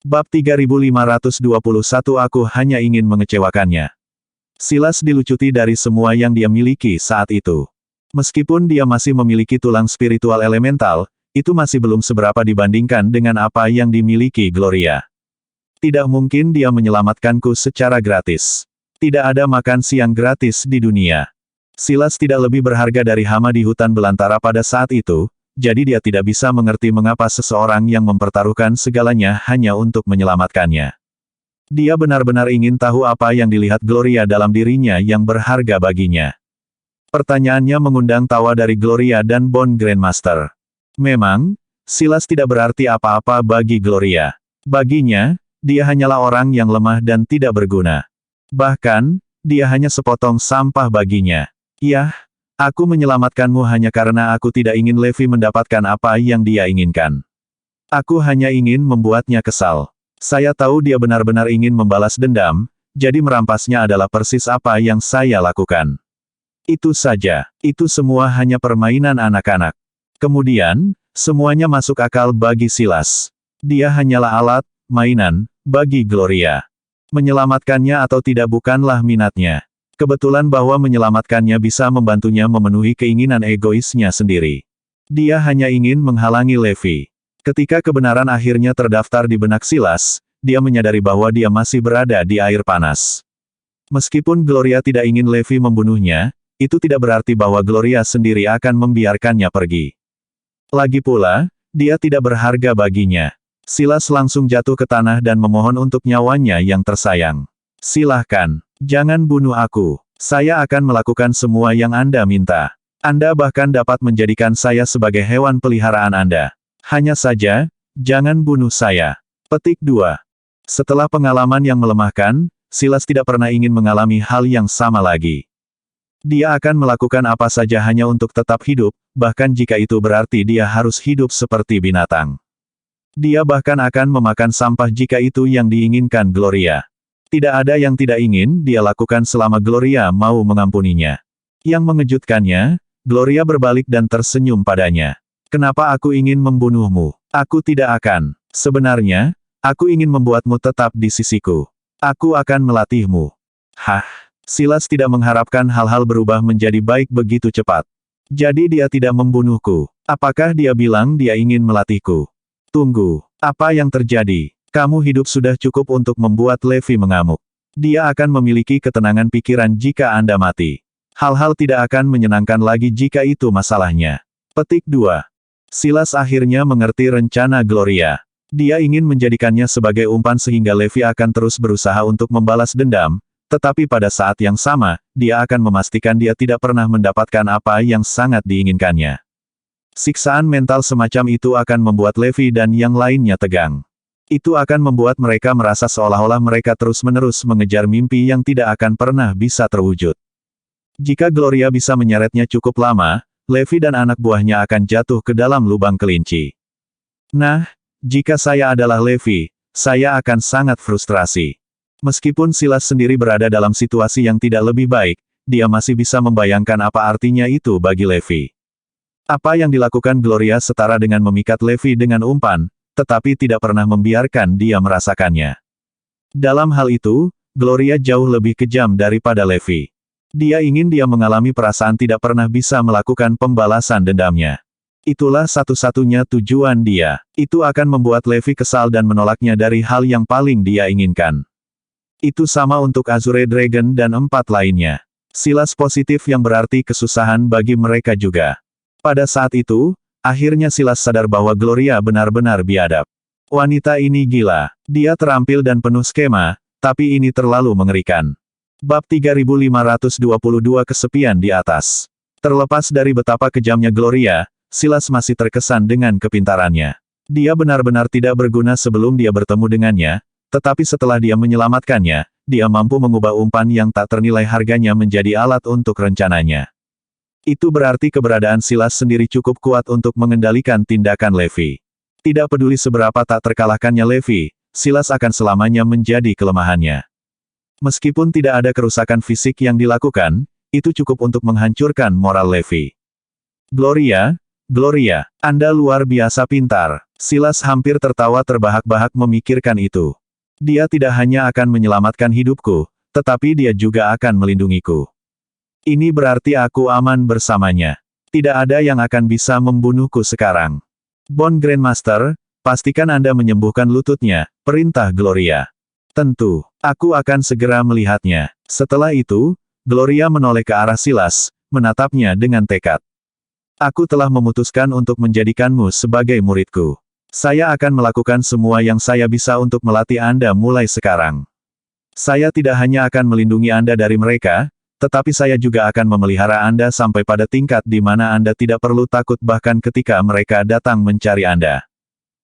Bab 3521 Aku hanya ingin mengecewakannya. Silas dilucuti dari semua yang dia miliki saat itu. Meskipun dia masih memiliki tulang spiritual elemental, itu masih belum seberapa dibandingkan dengan apa yang dimiliki Gloria. Tidak mungkin dia menyelamatkanku secara gratis. Tidak ada makan siang gratis di dunia. Silas tidak lebih berharga dari hama di hutan belantara pada saat itu, jadi dia tidak bisa mengerti mengapa seseorang yang mempertaruhkan segalanya hanya untuk menyelamatkannya. Dia benar-benar ingin tahu apa yang dilihat Gloria dalam dirinya yang berharga baginya. Pertanyaannya mengundang tawa dari Gloria dan Bone Grandmaster. Memang, Silas tidak berarti apa-apa bagi Gloria. Baginya, dia hanyalah orang yang lemah dan tidak berguna. Bahkan, dia hanya sepotong sampah baginya. Yah, aku menyelamatkanmu hanya karena aku tidak ingin Levi mendapatkan apa yang dia inginkan. Aku hanya ingin membuatnya kesal. Saya tahu dia benar-benar ingin membalas dendam, jadi merampasnya adalah persis apa yang saya lakukan. Itu saja, itu semua hanya permainan anak-anak. Kemudian, semuanya masuk akal bagi Silas. Dia hanyalah alat, mainan, bagi Gloria. Menyelamatkannya atau tidak bukanlah minatnya. Kebetulan bahwa menyelamatkannya bisa membantunya memenuhi keinginan egoisnya sendiri. Dia hanya ingin menghalangi Levi. Ketika kebenaran akhirnya terdaftar di benak Silas, dia menyadari bahwa dia masih berada di air panas. Meskipun Gloria tidak ingin Levi membunuhnya, itu tidak berarti bahwa Gloria sendiri akan membiarkannya pergi. Lagi pula, dia tidak berharga baginya. Silas langsung jatuh ke tanah dan memohon untuk nyawanya yang tersayang. Silahkan, jangan bunuh aku. Saya akan melakukan semua yang Anda minta. Anda bahkan dapat menjadikan saya sebagai hewan peliharaan Anda. Hanya saja, jangan bunuh saya. Petik 2. Setelah pengalaman yang melemahkan, Silas tidak pernah ingin mengalami hal yang sama lagi. Dia akan melakukan apa saja hanya untuk tetap hidup, bahkan jika itu berarti dia harus hidup seperti binatang. Dia bahkan akan memakan sampah jika itu yang diinginkan Gloria. Tidak ada yang tidak ingin dia lakukan selama Gloria mau mengampuninya. Yang mengejutkannya, Gloria berbalik dan tersenyum padanya. Kenapa aku ingin membunuhmu? Aku tidak akan. Sebenarnya, aku ingin membuatmu tetap di sisiku. Aku akan melatihmu. Hah? Silas tidak mengharapkan hal-hal berubah menjadi baik begitu cepat. Jadi dia tidak membunuhku. Apakah dia bilang dia ingin melatihku? Tunggu, apa yang terjadi? Kamu hidup sudah cukup untuk membuat Levi mengamuk. Dia akan memiliki ketenangan pikiran jika Anda mati. Hal-hal tidak akan menyenangkan lagi jika itu masalahnya. Petik 2. Silas akhirnya mengerti rencana Gloria. Dia ingin menjadikannya sebagai umpan sehingga Levi akan terus berusaha untuk membalas dendam, tetapi pada saat yang sama, dia akan memastikan dia tidak pernah mendapatkan apa yang sangat diinginkannya. Siksaan mental semacam itu akan membuat Levi dan yang lainnya tegang. Itu akan membuat mereka merasa seolah-olah mereka terus-menerus mengejar mimpi yang tidak akan pernah bisa terwujud. Jika Gloria bisa menyeretnya cukup lama, Levi dan anak buahnya akan jatuh ke dalam lubang kelinci. Nah, jika saya adalah Levi, saya akan sangat frustrasi. Meskipun Silas sendiri berada dalam situasi yang tidak lebih baik, dia masih bisa membayangkan apa artinya itu bagi Levi. Apa yang dilakukan Gloria setara dengan memikat Levi dengan umpan, tetapi tidak pernah membiarkan dia merasakannya. Dalam hal itu, Gloria jauh lebih kejam daripada Levi. Dia ingin dia mengalami perasaan tidak pernah bisa melakukan pembalasan dendamnya. Itulah satu-satunya tujuan dia. Itu akan membuat Levi kesal dan menolaknya dari hal yang paling dia inginkan. Itu sama untuk Azure Dragon dan 4 lainnya. Silas positif yang berarti kesusahan bagi mereka juga. Pada saat itu, akhirnya Silas sadar bahwa Gloria benar-benar biadab. Wanita ini gila. Dia terampil dan penuh skema, tapi ini terlalu mengerikan. Bab 3522 Kesepian di atas. Terlepas dari betapa kejamnya Gloria, Silas masih terkesan dengan kepintarannya. Dia benar-benar tidak berguna sebelum dia bertemu dengannya, tetapi setelah dia menyelamatkannya, dia mampu mengubah umpan yang tak ternilai harganya menjadi alat untuk rencananya. Itu berarti keberadaan Silas sendiri cukup kuat untuk mengendalikan tindakan Levi. Tidak peduli seberapa tak terkalahkannya Levi, Silas akan selamanya menjadi kelemahannya. Meskipun tidak ada kerusakan fisik yang dilakukan, itu cukup untuk menghancurkan moral Levi. Gloria, Gloria, Anda luar biasa pintar. Silas hampir tertawa terbahak-bahak memikirkan itu. Dia tidak hanya akan menyelamatkan hidupku, tetapi dia juga akan melindungiku. Ini berarti aku aman bersamanya. Tidak ada yang akan bisa membunuhku sekarang. Bone Grandmaster, pastikan Anda menyembuhkan lututnya, perintah Gloria. Tentu, aku akan segera melihatnya. Setelah itu, Gloria menoleh ke arah Silas, menatapnya dengan tekad. Aku telah memutuskan untuk menjadikanmu sebagai muridku. Saya akan melakukan semua yang saya bisa untuk melatih Anda mulai sekarang. Saya tidak hanya akan melindungi Anda dari mereka, tetapi saya juga akan memelihara Anda sampai pada tingkat di mana Anda tidak perlu takut bahkan ketika mereka datang mencari Anda.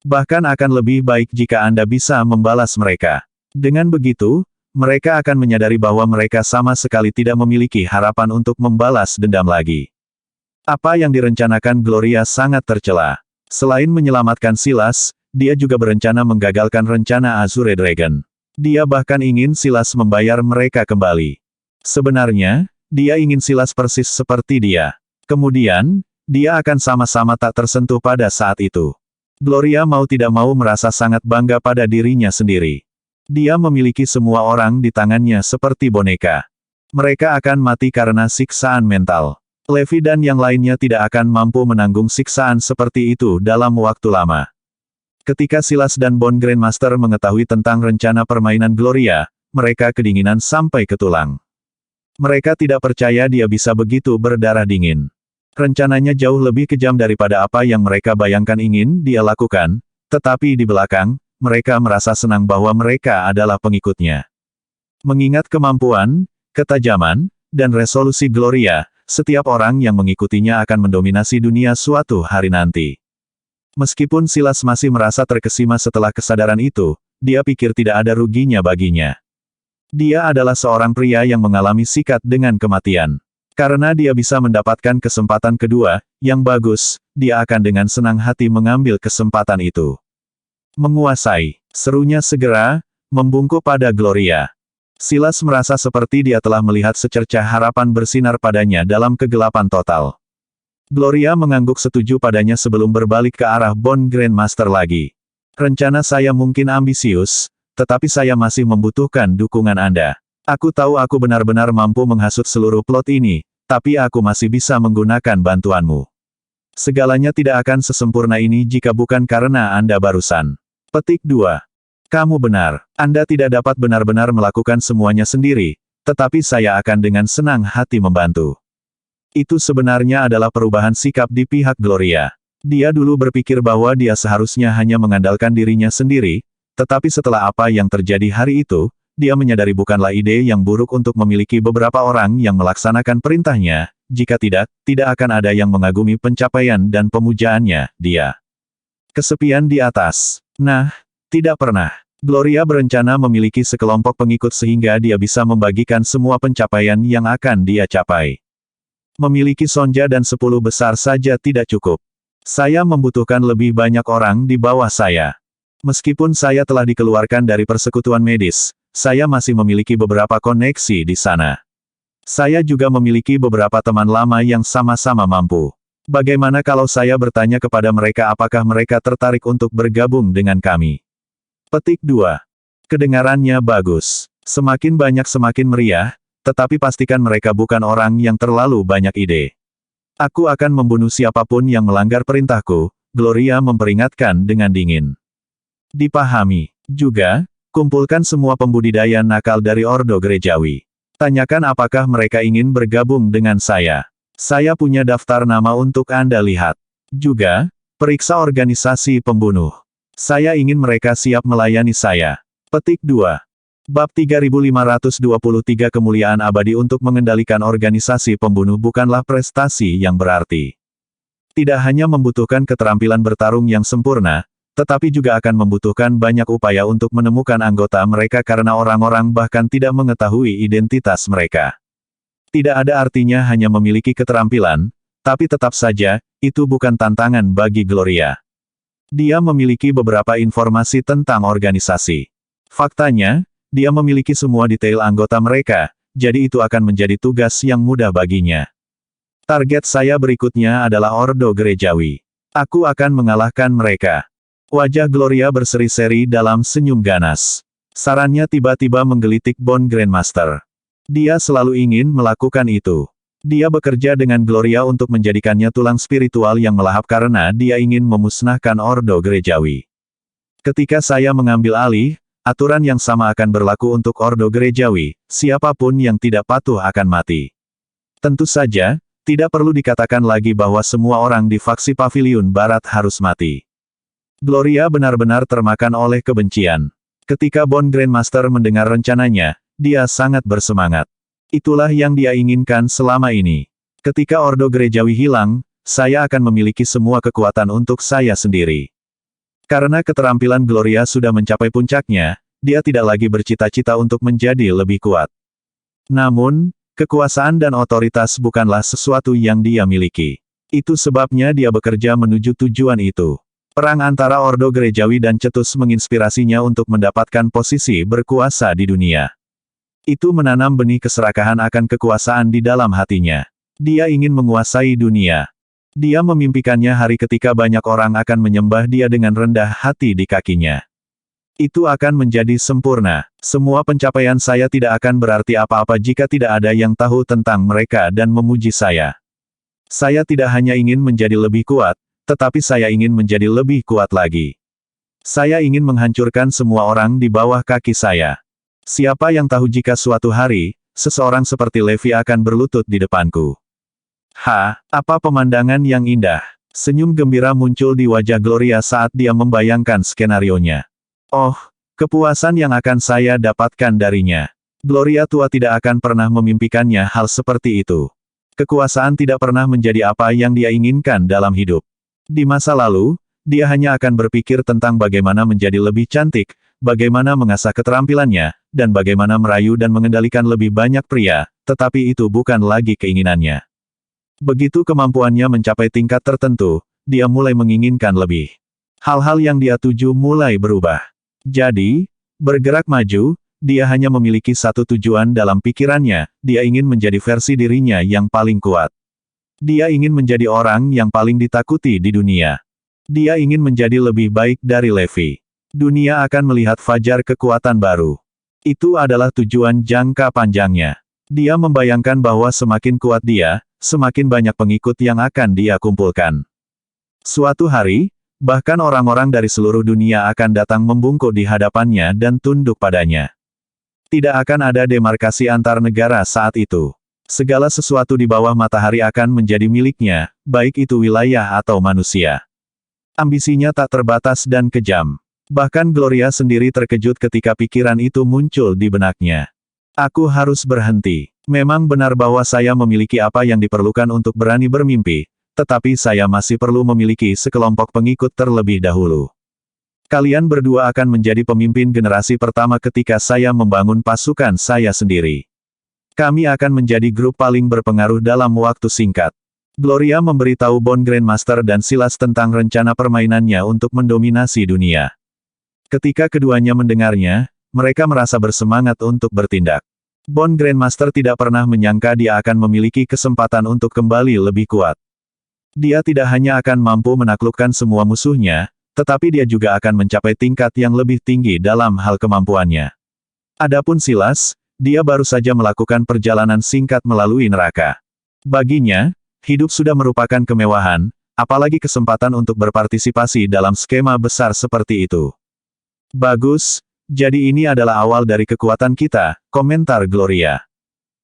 Bahkan akan lebih baik jika Anda bisa membalas mereka. Dengan begitu, mereka akan menyadari bahwa mereka sama sekali tidak memiliki harapan untuk membalas dendam lagi. Apa yang direncanakan Gloria sangat tercela. Selain menyelamatkan Silas, dia juga berencana menggagalkan rencana Azure Dragon. Dia bahkan ingin Silas membayar mereka kembali. Sebenarnya, dia ingin Silas persis seperti dia. Kemudian, dia akan sama-sama tak tersentuh pada saat itu. Gloria mau tidak mau merasa sangat bangga pada dirinya sendiri. Dia memiliki semua orang di tangannya seperti boneka. Mereka akan mati karena siksaan mental. Levi dan yang lainnya tidak akan mampu menanggung siksaan seperti itu dalam waktu lama. Ketika Silas dan Bone Grandmaster mengetahui tentang rencana permainan Gloria, mereka kedinginan sampai ke tulang. Mereka tidak percaya dia bisa begitu berdarah dingin. Rencananya jauh lebih kejam daripada apa yang mereka bayangkan ingin dia lakukan, tetapi di belakang, mereka merasa senang bahwa mereka adalah pengikutnya. Mengingat kemampuan, ketajaman, dan resolusi Gloria, setiap orang yang mengikutinya akan mendominasi dunia suatu hari nanti. Meskipun Silas masih merasa terkesima setelah kesadaran itu, dia pikir tidak ada ruginya baginya. Dia adalah seorang pria yang mengalami sikat dengan kematian. Karena dia bisa mendapatkan kesempatan kedua, yang bagus, dia akan dengan senang hati mengambil kesempatan itu. Menguasai, serunya segera, membungkuk pada Gloria. Silas merasa seperti dia telah melihat secercah harapan bersinar padanya dalam kegelapan total. Gloria mengangguk setuju padanya sebelum berbalik ke arah Bone Grandmaster lagi. Rencana saya mungkin ambisius, tetapi saya masih membutuhkan dukungan Anda. Aku tahu aku benar-benar mampu menghasut seluruh plot ini, tapi aku masih bisa menggunakan bantuanmu. Segalanya tidak akan sesempurna ini jika bukan karena Anda barusan. Petik 2. Kamu benar, Anda tidak dapat benar-benar melakukan semuanya sendiri, tetapi saya akan dengan senang hati membantu. Itu sebenarnya adalah perubahan sikap di pihak Gloria. Dia dulu berpikir bahwa dia seharusnya hanya mengandalkan dirinya sendiri, tetapi setelah apa yang terjadi hari itu, dia menyadari bukanlah ide yang buruk untuk memiliki beberapa orang yang melaksanakan perintahnya, jika tidak, tidak akan ada yang mengagumi pencapaian dan pemujaannya, dia. Kesepian di atas. Nah, tidak pernah. Gloria berencana memiliki sekelompok pengikut sehingga dia bisa membagikan semua pencapaian yang akan dia capai. Memiliki sonja dan 10 besar saja tidak cukup. Saya membutuhkan lebih banyak orang di bawah saya. Meskipun saya telah dikeluarkan dari persekutuan medis, saya masih memiliki beberapa koneksi di sana. Saya juga memiliki beberapa teman lama yang sama-sama mampu. Bagaimana kalau saya bertanya kepada mereka apakah mereka tertarik untuk bergabung dengan kami? Petik 2. Kedengarannya bagus. Semakin banyak semakin meriah, tetapi pastikan mereka bukan orang yang terlalu banyak ide. Aku akan membunuh siapapun yang melanggar perintahku, Gloria memperingatkan dengan dingin. Dipahami. Juga, kumpulkan semua pembudidaya nakal dari Ordo Gerejawi. Tanyakan apakah mereka ingin bergabung dengan saya. Saya punya daftar nama untuk Anda lihat. Juga, periksa organisasi pembunuh. Saya ingin mereka siap melayani saya. Petik 2. Bab 3523 Kemuliaan Abadi untuk mengendalikan organisasi pembunuh bukanlah prestasi yang berarti. Tidak hanya membutuhkan keterampilan bertarung yang sempurna, tetapi juga akan membutuhkan banyak upaya untuk menemukan anggota mereka karena orang-orang bahkan tidak mengetahui identitas mereka. Tidak ada artinya hanya memiliki keterampilan, tapi tetap saja, itu bukan tantangan bagi Gloria. Dia memiliki beberapa informasi tentang organisasi. Faktanya, dia memiliki semua detail anggota mereka, jadi itu akan menjadi tugas yang mudah baginya. Target saya berikutnya adalah Ordo Gerejawi. Aku akan mengalahkan mereka. Wajah Gloria berseri-seri dalam senyum ganas. Sarannya tiba-tiba menggelitik Bone Grandmaster. Dia selalu ingin melakukan itu. Dia bekerja dengan Gloria untuk menjadikannya tulang spiritual yang melahap karena dia ingin memusnahkan Ordo Gerejawi. Ketika saya mengambil alih, aturan yang sama akan berlaku untuk Ordo Gerejawi, siapapun yang tidak patuh akan mati. Tentu saja, tidak perlu dikatakan lagi bahwa semua orang di faksi Paviliun Barat harus mati. Gloria benar-benar termakan oleh kebencian. Ketika Bone Grandmaster mendengar rencananya, dia sangat bersemangat. Itulah yang dia inginkan selama ini. Ketika Ordo Gerejawi hilang, saya akan memiliki semua kekuatan untuk saya sendiri. Karena keterampilan Gloria sudah mencapai puncaknya, dia tidak lagi bercita-cita untuk menjadi lebih kuat. Namun, kekuasaan dan otoritas bukanlah sesuatu yang dia miliki. Itu sebabnya dia bekerja menuju tujuan itu. Perang antara Ordo Gerejawi dan Cetus menginspirasinya untuk mendapatkan posisi berkuasa di dunia. Itu menanam benih keserakahan akan kekuasaan di dalam hatinya. Dia ingin menguasai dunia. Dia memimpikannya hari ketika banyak orang akan menyembah dia dengan rendah hati di kakinya. Itu akan menjadi sempurna. Semua pencapaian saya tidak akan berarti apa-apa jika tidak ada yang tahu tentang mereka dan memuji saya. Saya tidak hanya ingin menjadi lebih kuat, tetapi saya ingin menjadi lebih kuat lagi. Saya ingin menghancurkan semua orang di bawah kaki saya. Siapa yang tahu jika suatu hari, seseorang seperti Levi akan berlutut di depanku. Apa pemandangan yang indah. Senyum gembira muncul di wajah Gloria saat dia membayangkan skenarionya. Oh, kepuasan yang akan saya dapatkan darinya. Gloria tua tidak akan pernah memimpikannya hal seperti itu. Kekuasaan tidak pernah menjadi apa yang dia inginkan dalam hidup. Di masa lalu, dia hanya akan berpikir tentang bagaimana menjadi lebih cantik, bagaimana mengasah keterampilannya, dan bagaimana merayu dan mengendalikan lebih banyak pria, tetapi itu bukan lagi keinginannya. Begitu kemampuannya mencapai tingkat tertentu, dia mulai menginginkan lebih. Hal-hal yang dia tuju mulai berubah. Jadi, bergerak maju, dia hanya memiliki satu tujuan dalam pikirannya, dia ingin menjadi versi dirinya yang paling kuat. Dia ingin menjadi orang yang paling ditakuti di dunia. Dia ingin menjadi lebih baik dari Levi. Dunia akan melihat fajar kekuatan baru. Itu adalah tujuan jangka panjangnya. Dia membayangkan bahwa semakin kuat dia, semakin banyak pengikut yang akan dia kumpulkan. Suatu hari, bahkan orang-orang dari seluruh dunia akan datang membungkuk di hadapannya dan tunduk padanya. Tidak akan ada demarkasi antar negara saat itu. Segala sesuatu di bawah matahari akan menjadi miliknya, baik itu wilayah atau manusia. Ambisinya tak terbatas dan kejam. Bahkan Gloria sendiri terkejut ketika pikiran itu muncul di benaknya. Aku harus berhenti. Memang benar bahwa saya memiliki apa yang diperlukan untuk berani bermimpi, tetapi saya masih perlu memiliki sekelompok pengikut terlebih dahulu. Kalian berdua akan menjadi pemimpin generasi pertama ketika saya membangun pasukan saya sendiri. Kami akan menjadi grup paling berpengaruh dalam waktu singkat. Gloria memberitahu Bone Grandmaster dan Silas tentang rencana permainannya untuk mendominasi dunia. Ketika keduanya mendengarnya, mereka merasa bersemangat untuk bertindak. Bone Grandmaster tidak pernah menyangka dia akan memiliki kesempatan untuk kembali lebih kuat. Dia tidak hanya akan mampu menaklukkan semua musuhnya, tetapi dia juga akan mencapai tingkat yang lebih tinggi dalam hal kemampuannya. Adapun Silas, dia baru saja melakukan perjalanan singkat melalui neraka. Baginya, hidup sudah merupakan kemewahan, apalagi kesempatan untuk berpartisipasi dalam skema besar seperti itu. Bagus, jadi ini adalah awal dari kekuatan kita, komentar Gloria.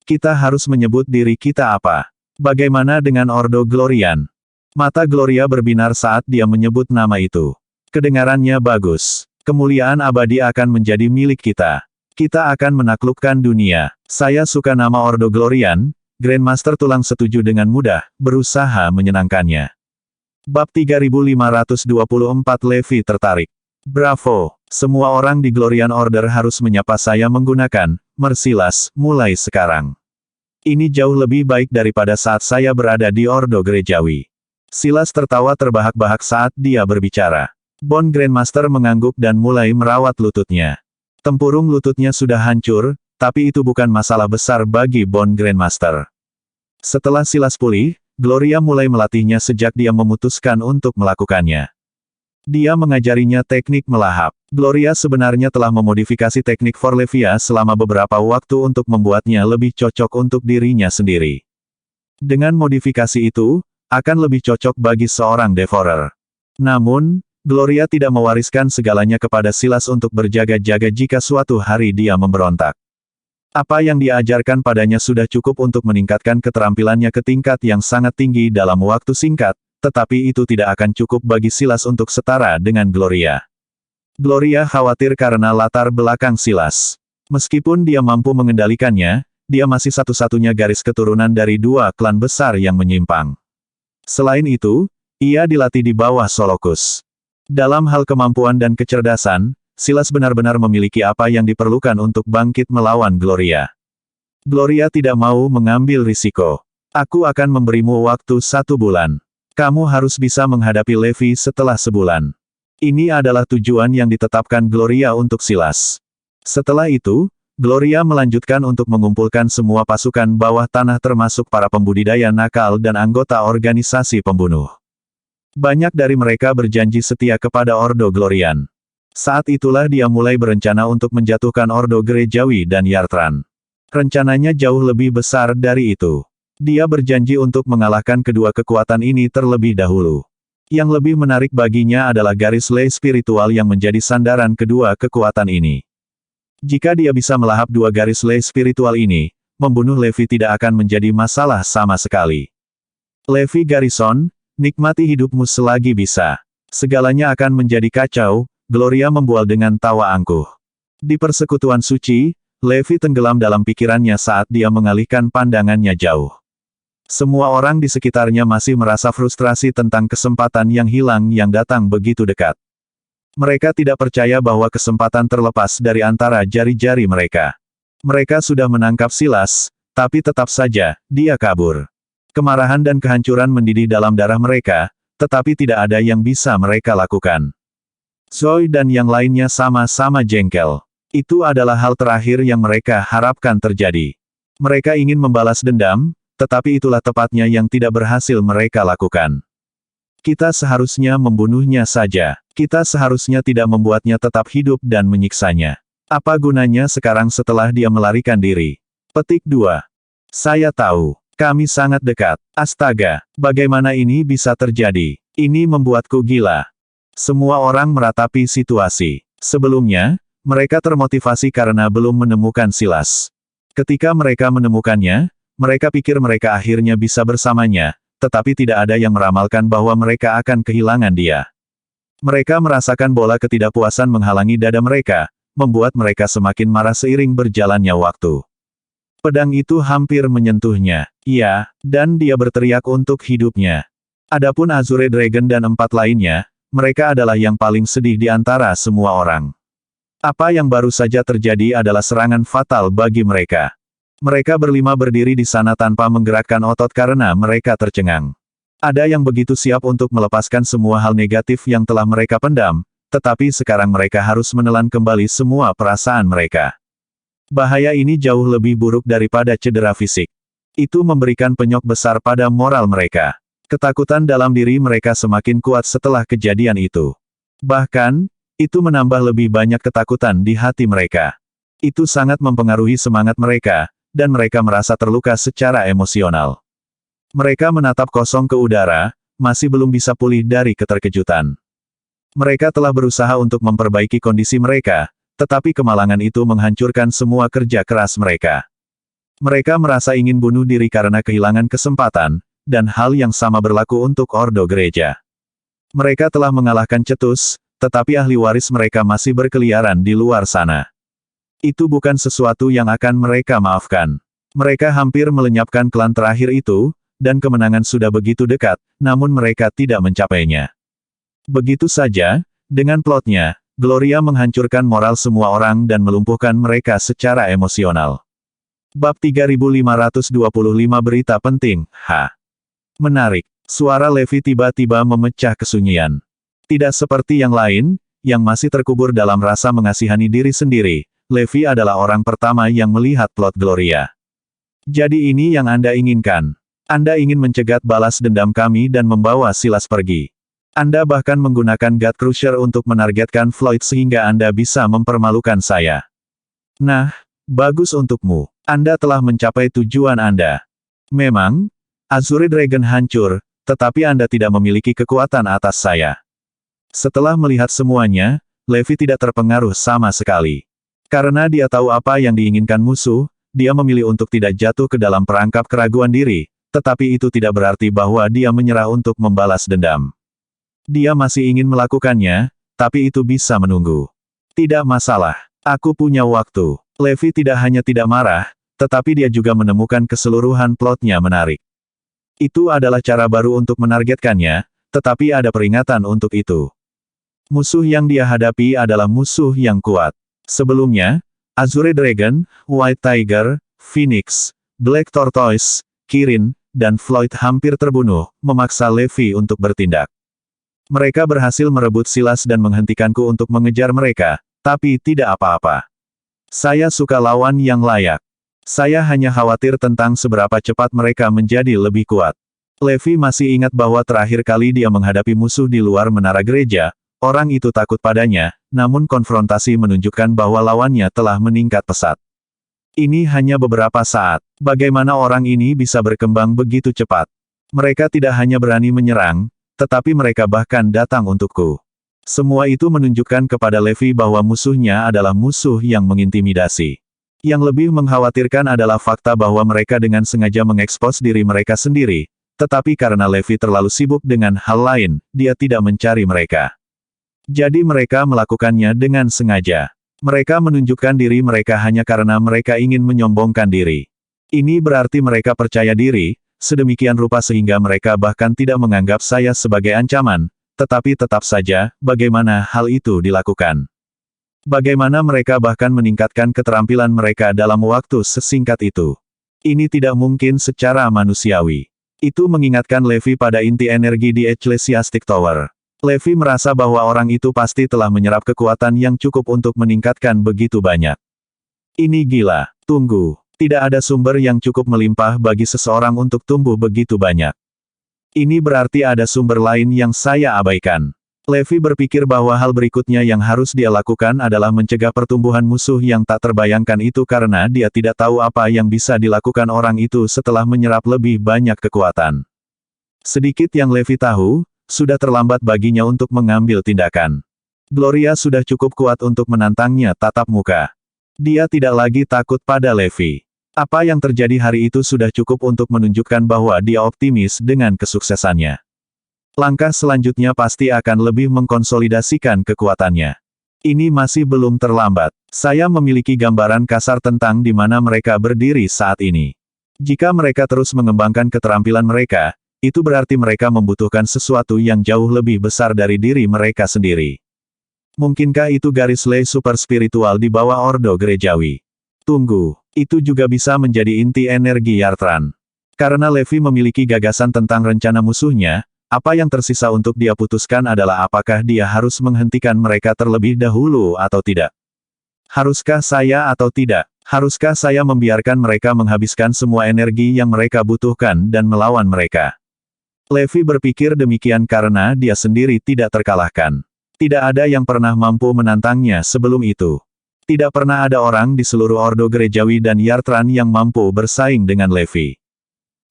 Kita harus menyebut diri kita apa? Bagaimana dengan Ordo Glorian? Mata Gloria berbinar saat dia menyebut nama itu. Kedengarannya bagus. Kemuliaan abadi akan menjadi milik kita. Kita akan menaklukkan dunia. Saya suka nama Ordo Glorian. Grandmaster Tulang setuju dengan mudah, berusaha menyenangkannya. Bab 3524 Levi tertarik. Bravo! Semua orang di Glorian Order harus menyapa saya menggunakan Mersilas mulai sekarang. Ini jauh lebih baik daripada saat saya berada di Ordo Gerejawi. Silas tertawa terbahak-bahak saat dia berbicara. Bone Grandmaster mengangguk dan mulai merawat lututnya. Tempurung lututnya sudah hancur, tapi itu bukan masalah besar bagi Bone Grandmaster. Setelah Silas pulih, Gloria mulai melatihnya sejak dia memutuskan untuk melakukannya. Dia mengajarinya teknik melahap. Gloria sebenarnya telah memodifikasi teknik Forlevia selama beberapa waktu untuk membuatnya lebih cocok untuk dirinya sendiri. Dengan modifikasi itu, akan lebih cocok bagi seorang Devourer. Namun, Gloria tidak mewariskan segalanya kepada Silas untuk berjaga-jaga jika suatu hari dia memberontak. Apa yang dia ajarkan padanya sudah cukup untuk meningkatkan keterampilannya ke tingkat yang sangat tinggi dalam waktu singkat, tetapi itu tidak akan cukup bagi Silas untuk setara dengan Gloria. Gloria khawatir karena latar belakang Silas. Meskipun dia mampu mengendalikannya, dia masih satu-satunya garis keturunan dari dua klan besar yang menyimpang. Selain itu, ia dilatih di bawah Solokus. Dalam hal kemampuan dan kecerdasan, Silas benar-benar memiliki apa yang diperlukan untuk bangkit melawan Gloria. Gloria tidak mau mengambil risiko. Aku akan memberimu waktu 1 bulan. Kamu harus bisa menghadapi Levi setelah sebulan. Ini adalah tujuan yang ditetapkan Gloria untuk Silas. Setelah itu, Gloria melanjutkan untuk mengumpulkan semua pasukan bawah tanah termasuk para pembudidaya nakal dan anggota organisasi pembunuh. Banyak dari mereka berjanji setia kepada Ordo Glorian. Saat itulah dia mulai berencana untuk menjatuhkan Ordo Gerejawi dan Yartran. Rencananya jauh lebih besar dari itu. Dia berjanji untuk mengalahkan kedua kekuatan ini terlebih dahulu. Yang lebih menarik baginya adalah garis lei spiritual yang menjadi sandaran kedua kekuatan ini. Jika dia bisa melahap dua garis lei spiritual ini, membunuh Levi tidak akan menjadi masalah sama sekali. Levi Garrison, nikmati hidupmu selagi bisa. Segalanya akan menjadi kacau, Gloria membual dengan tawa angkuh. Di persekutuan suci, Levi tenggelam dalam pikirannya saat dia mengalihkan pandangannya jauh. Semua orang di sekitarnya masih merasa frustrasi tentang kesempatan yang hilang yang datang begitu dekat. Mereka tidak percaya bahwa kesempatan terlepas dari antara jari-jari mereka. Mereka sudah menangkap Silas, tapi tetap saja, dia kabur. Kemarahan dan kehancuran mendidih dalam darah mereka, tetapi tidak ada yang bisa mereka lakukan. Zoe dan yang lainnya sama-sama jengkel. Itu adalah hal terakhir yang mereka harapkan terjadi. Mereka ingin membalas dendam, tetapi itulah tepatnya yang tidak berhasil mereka lakukan. Kita seharusnya membunuhnya saja. Kita seharusnya tidak membuatnya tetap hidup dan menyiksanya. Apa gunanya sekarang setelah dia melarikan diri? Petik 2. Saya tahu. Kami sangat dekat. Astaga, bagaimana ini bisa terjadi? Ini membuatku gila. Semua orang meratapi situasi. Sebelumnya, mereka termotivasi karena belum menemukan Silas. Ketika mereka menemukannya, mereka pikir mereka akhirnya bisa bersamanya, tetapi tidak ada yang meramalkan bahwa mereka akan kehilangan dia. Mereka merasakan bola ketidakpuasan menghalangi dada mereka, membuat mereka semakin marah seiring berjalannya waktu. Pedang itu hampir menyentuhnya. Ya, dan dia berteriak untuk hidupnya. Adapun Azure Dragon dan 4 lainnya, mereka adalah yang paling sedih di antara semua orang. Apa yang baru saja terjadi adalah serangan fatal bagi mereka. Mereka berlima berdiri di sana tanpa menggerakkan otot karena mereka tercengang. Ada yang begitu siap untuk melepaskan semua hal negatif yang telah mereka pendam, tetapi sekarang mereka harus menelan kembali semua perasaan mereka. Bahaya ini jauh lebih buruk daripada cedera fisik. Itu memberikan penyok besar pada moral mereka. Ketakutan dalam diri mereka semakin kuat setelah kejadian itu. Bahkan, itu menambah lebih banyak ketakutan di hati mereka. Itu sangat mempengaruhi semangat mereka, dan mereka merasa terluka secara emosional. Mereka menatap kosong ke udara, masih belum bisa pulih dari keterkejutan. Mereka telah berusaha untuk memperbaiki kondisi mereka, tetapi kemalangan itu menghancurkan semua kerja keras mereka. Mereka merasa ingin bunuh diri karena kehilangan kesempatan, dan hal yang sama berlaku untuk Ordo Gereja. Mereka telah mengalahkan Cetus, tetapi ahli waris mereka masih berkeliaran di luar sana. Itu bukan sesuatu yang akan mereka maafkan. Mereka hampir melenyapkan klan terakhir itu, dan kemenangan sudah begitu dekat, namun mereka tidak mencapainya. Begitu saja, dengan plotnya, Gloria menghancurkan moral semua orang dan melumpuhkan mereka secara emosional. Bab 3525 Berita Penting, Menarik. Suara Levi tiba-tiba memecah kesunyian. Tidak seperti yang lain, yang masih terkubur dalam rasa mengasihani diri sendiri, Levi adalah orang pertama yang melihat plot Gloria. Jadi ini yang Anda inginkan. Anda ingin mencegat balas dendam kami dan membawa Silas pergi. Anda bahkan menggunakan God Crusher untuk menargetkan Floyd sehingga Anda bisa mempermalukan saya. Nah, bagus untukmu. Anda telah mencapai tujuan Anda. Memang, Azure Dragon hancur, tetapi Anda tidak memiliki kekuatan atas saya. Setelah melihat semuanya, Levi tidak terpengaruh sama sekali. Karena dia tahu apa yang diinginkan musuh, dia memilih untuk tidak jatuh ke dalam perangkap keraguan diri, tetapi itu tidak berarti bahwa dia menyerah untuk membalas dendam. Dia masih ingin melakukannya, tapi itu bisa menunggu. Tidak masalah, aku punya waktu. Levi tidak hanya tidak marah, tetapi dia juga menemukan keseluruhan plotnya menarik. Itu adalah cara baru untuk menargetkannya, tetapi ada peringatan untuk itu. Musuh yang dia hadapi adalah musuh yang kuat. Sebelumnya, Azure Dragon, White Tiger, Phoenix, Black Tortoise, Kirin, dan Floyd hampir terbunuh, memaksa Levi untuk bertindak. Mereka berhasil merebut Silas dan menghentikanku untuk mengejar mereka, tapi tidak apa-apa. Saya suka lawan yang layak. Saya hanya khawatir tentang seberapa cepat mereka menjadi lebih kuat. Levi masih ingat bahwa terakhir kali dia menghadapi musuh di luar menara gereja, orang itu takut padanya, namun konfrontasi menunjukkan bahwa lawannya telah meningkat pesat. Ini hanya beberapa saat. Bagaimana orang ini bisa berkembang begitu cepat? Mereka tidak hanya berani menyerang, tetapi mereka bahkan datang untukku. Semua itu menunjukkan kepada Levi bahwa musuhnya adalah musuh yang mengintimidasi. Yang lebih mengkhawatirkan adalah fakta bahwa mereka dengan sengaja mengekspos diri mereka sendiri, tetapi karena Levi terlalu sibuk dengan hal lain, dia tidak mencari mereka. Jadi mereka melakukannya dengan sengaja. Mereka menunjukkan diri mereka hanya karena mereka ingin menyombongkan diri. Ini berarti mereka percaya diri, sedemikian rupa sehingga mereka bahkan tidak menganggap saya sebagai ancaman, tetapi tetap saja, bagaimana hal itu dilakukan? Bagaimana mereka bahkan meningkatkan keterampilan mereka dalam waktu sesingkat itu? Ini tidak mungkin secara manusiawi. Itu mengingatkan Levi pada inti energi di Ecclesiastic Tower. Levi merasa bahwa orang itu pasti telah menyerap kekuatan yang cukup untuk meningkatkan begitu banyak. Ini gila. Tunggu. Tidak ada sumber yang cukup melimpah bagi seseorang untuk tumbuh begitu banyak. Ini berarti ada sumber lain yang saya abaikan. Levi berpikir bahwa hal berikutnya yang harus dia lakukan adalah mencegah pertumbuhan musuh yang tak terbayangkan itu karena dia tidak tahu apa yang bisa dilakukan orang itu setelah menyerap lebih banyak kekuatan. Sedikit yang Levi tahu, sudah terlambat baginya untuk mengambil tindakan. Gloria sudah cukup kuat untuk menantangnya tatap muka. Dia tidak lagi takut pada Levi. Apa yang terjadi hari itu sudah cukup untuk menunjukkan bahwa dia optimis dengan kesuksesannya. Langkah selanjutnya pasti akan lebih mengkonsolidasikan kekuatannya. Ini masih belum terlambat. Saya memiliki gambaran kasar tentang di mana mereka berdiri saat ini. Jika mereka terus mengembangkan keterampilan mereka, itu berarti mereka membutuhkan sesuatu yang jauh lebih besar dari diri mereka sendiri. Mungkinkah itu garis lay super spiritual di bawah Ordo Gerejawi? Tunggu, itu juga bisa menjadi inti energi Yartran. Karena Levi memiliki gagasan tentang rencana musuhnya, apa yang tersisa untuk dia putuskan adalah apakah dia harus menghentikan mereka terlebih dahulu atau tidak. Haruskah saya atau tidak? Haruskah saya membiarkan mereka menghabiskan semua energi yang mereka butuhkan dan melawan mereka? Levi berpikir demikian karena dia sendiri tidak terkalahkan. Tidak ada yang pernah mampu menantangnya sebelum itu. Tidak pernah ada orang di seluruh Ordo Gerejawi dan Yartran yang mampu bersaing dengan Levi.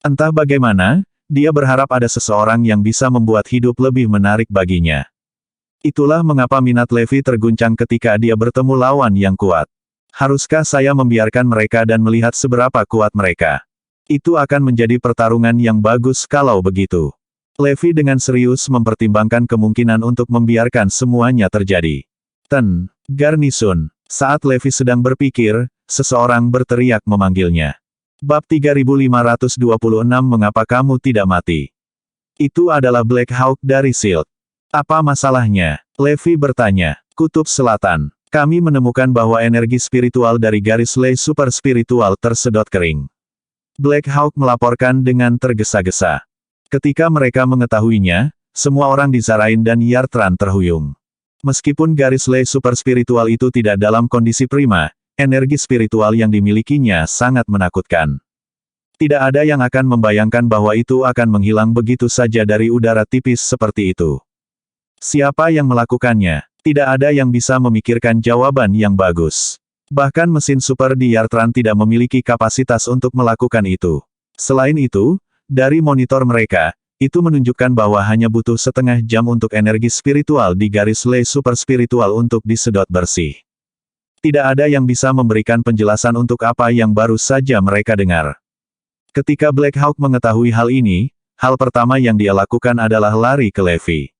Entah bagaimana, dia berharap ada seseorang yang bisa membuat hidup lebih menarik baginya. Itulah mengapa minat Levi terguncang ketika dia bertemu lawan yang kuat. Haruskah saya membiarkan mereka dan melihat seberapa kuat mereka? Itu akan menjadi pertarungan yang bagus kalau begitu. Levi dengan serius mempertimbangkan kemungkinan untuk membiarkan semuanya terjadi. Garnison. Saat Levi sedang berpikir, seseorang berteriak memanggilnya. Bab 3526 Mengapa kamu tidak mati? Itu adalah Black Hawk dari Shield. Apa masalahnya? Levi bertanya. Kutub Selatan. Kami menemukan bahwa energi spiritual dari garis lay super spiritual tersedot kering. Black Hawk melaporkan dengan tergesa-gesa. Ketika mereka mengetahuinya, semua orang di Zarain dan Yartran terhuyung. Meskipun garis lay super spiritual itu tidak dalam kondisi prima, energi spiritual yang dimilikinya sangat menakutkan. Tidak ada yang akan membayangkan bahwa itu akan menghilang begitu saja dari udara tipis seperti itu. Siapa yang melakukannya? Tidak ada yang bisa memikirkan jawaban yang bagus. Bahkan mesin super di Yartran tidak memiliki kapasitas untuk melakukan itu. Selain itu, dari monitor mereka, itu menunjukkan bahwa hanya butuh setengah jam untuk energi spiritual di garis lay super spiritual untuk disedot bersih. Tidak ada yang bisa memberikan penjelasan untuk apa yang baru saja mereka dengar. Ketika Black Hawk mengetahui hal ini, hal pertama yang dia lakukan adalah lari ke Levi.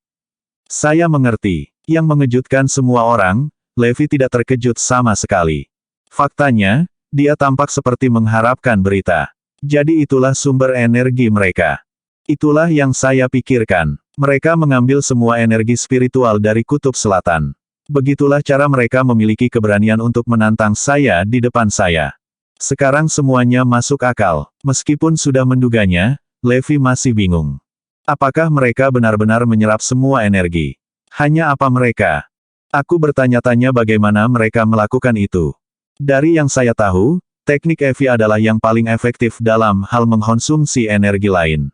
Saya mengerti. Yang mengejutkan semua orang, Levi tidak terkejut sama sekali. Faktanya, dia tampak seperti mengharapkan berita. Jadi itulah sumber energi mereka. Itulah yang saya pikirkan. Mereka mengambil semua energi spiritual dari kutub selatan. Begitulah cara mereka memiliki keberanian untuk menantang saya di depan saya. Sekarang semuanya masuk akal. Meskipun sudah menduganya, Levi masih bingung. Apakah mereka benar-benar menyerap semua energi? Hanya apa mereka? Aku bertanya-tanya bagaimana mereka melakukan itu. Dari yang saya tahu, teknik EVI adalah yang paling efektif dalam hal mengkonsumsi energi lain.